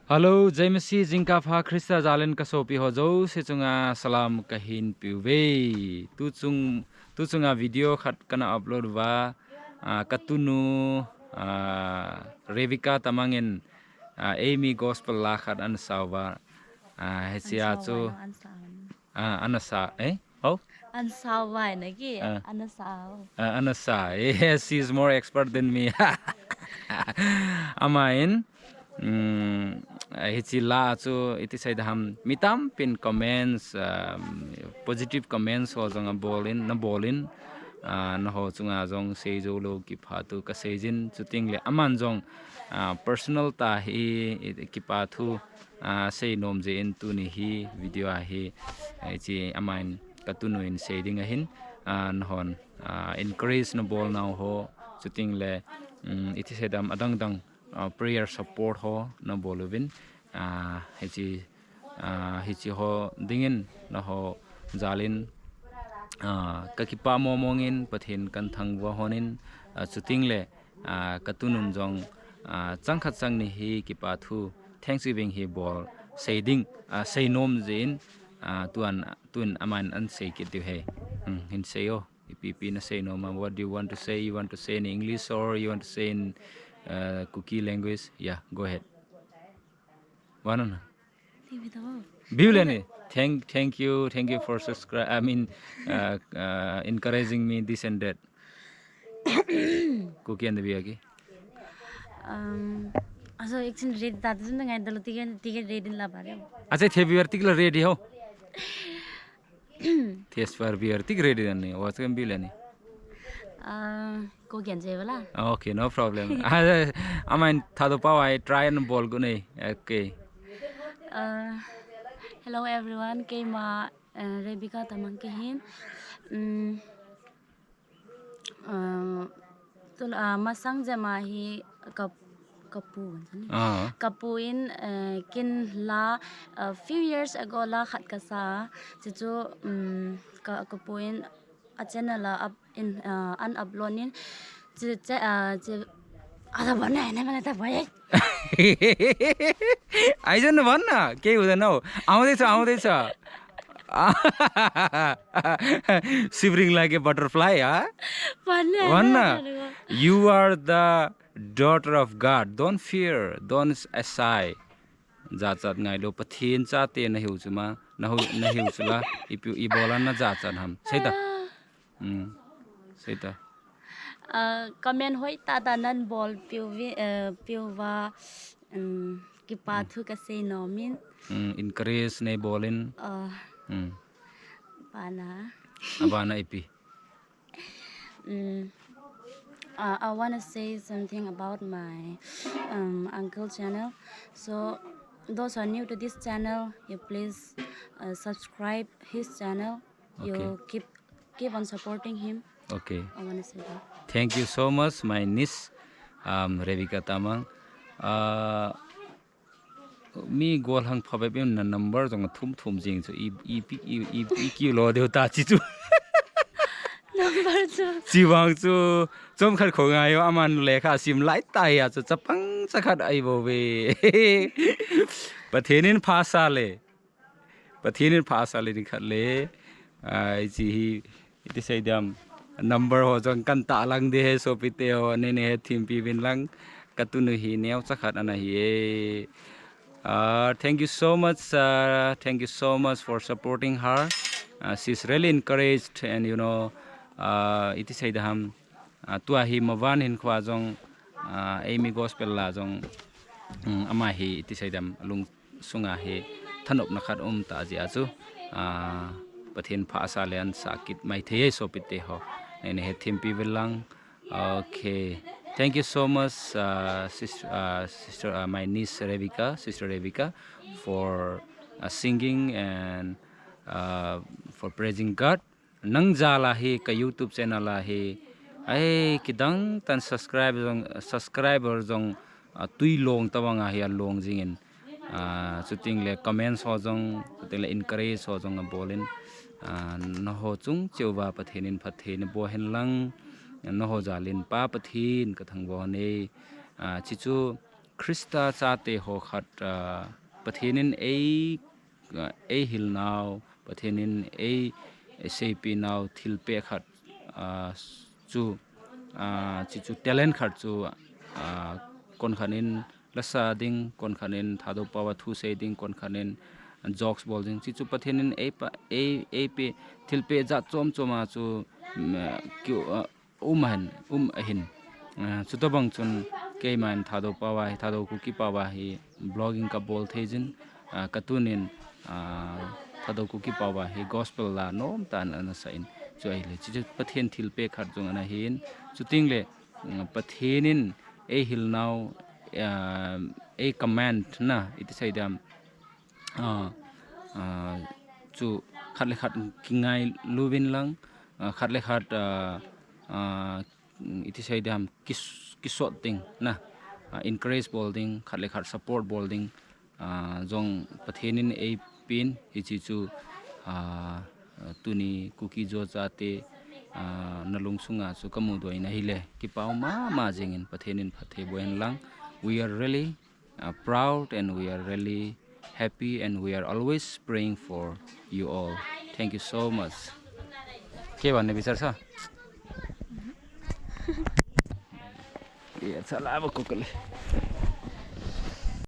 Hello, Jamesi Jinka Pha Krista Jalen Kasopi Hojo, Sechunga Salam Kahin Piwe. Tu chunga video khat kana upload wa katunu Revika Tamangin Amy Gospel Lakhat an Sawa Hesia chu Anasa oh Ansawa nagi anasaw. Anasa, yes, she's more expert than me. Amain hitila chu iti sai dam mitam pin comments positive comments ho jong bolin na bolin na ho chunga jong seijo lo ki phatu ka seijin chuting le aman jong personal ta hi ki pathu sei nom je in tu ni hi video a hi chi amain katunu in seiding a hin an hon encourage na bol now ho chuting le iti sai dam adang dang prayer support ho na boluvin hichi ho dingin na ho jalin kakipa momongin pathin kan thangwa honin chuting le katunun jong changkhat changni hi kipa thu thanksgiving hi bol seiding seinom jin tuan aman an sei ki tu he hin seyo ipp na sei no ma what do you want to say? You want to say in English or you want to say in Kuki language? Yeah, go ahead. One. Beautiful. Thank you for subscribe. I mean, encouraging me this and that. Kuki and the Biaki. Also, ik zin ready dat is ngai dalu tiga ready la bare. Acha February tikla ready ho. Test for February tik ready danni. What's going to be lani? Ko gian je wala. Okay, no problem. I mean, thado pa I try and ball go nei. Okay. Hello everyone, kay ma Rebecca tamang kahin. Tul masang jama hi kapuin kin la a few years ago la khat kasa chu kapuin a channel up in an uploadin ada bana ne mana ta bhai I don't know na ke uda no आउँदैछ shivering like a butterfly Vanna, you are the daughter of God. Don't fear, don't shy. Zat ngai lo pathin cha te na hiu chuma na hiu chula ipu ibolan na zat ham seita seita comment hoi ta nan bol piwa kipathu ka sei nomin encourage ne bolin abana ipi I want to say something about my uncle channel. So those who are new to this channel, you please subscribe his channel. You keep on supporting him. Okay. I want to say that. Thank you so much, my niece, Rebecca Tamang. Me goal hang probably na number jong thum jing so e kilo de ta chi chu Number chi wang chu chom khat kho nga yo aman lekha sim lai tai ya chu chapang chakhat ai bo we pathenin phasa le ni khat le ai chi iti sai dam number ho jong kan ta lang de so pite ho ne thim pi bin lang katunu hi neu chakhat ana hi thank you so much for supporting her. She's really encouraged, and you know iti sai dam tua hi mawan hin khwa jong Amy Gospel la jong ama hi iti sai dam lung sunga hi thanop na khat ta ji achu pathin pha sa len sakit mai the so pite ho ne he thimpi belang. Okay, thank you so much sister my niece sister Rebecca for singing and for praising God. Nang jala hi ka YouTube channel la hi ai kidang tan subscriber jong tui long tawanga hi long jingin shooting le comments ho jong shooting le encourage ho jong bolin no ho chung cheuwa pathenin phathin bo hen lang no ho jalin pa pathin ka thangbo ne chichu Krista chate ho khat pathenin a hil now pathenin a sap now thilpe khat chu chi chu talent khat chu kon khanin Lasah ding kon khanin thado pawa thu sei ding kon khanin jokes bol ding chi chu pathenin a pe thilpe ja chom choma chu kyu ahin chu to bang chun ke man thado pawa thado kuki pawa hi blogging ka bol thejin katunin thado kuki pawa hi gospel la nom tan ana sain chu ai le chi pathen thilpe khat jong ana hin chu tingle pathenin a hil now a command na it say dam chu khat le khat kingai lubin lang khat le khat it say dam kisot ting na encourage bolding khat le khat support bolding jong pathenin a pin hi chi chu tuni kuki jo chate nalung sunga chu kamu doi na hile ki pau ma jengin pathenin phathe boen lang we are really proud and we are really happy and we are always praying for you all. Thank you so much. के भन्ने विचार छ ए चला अब कुकुरले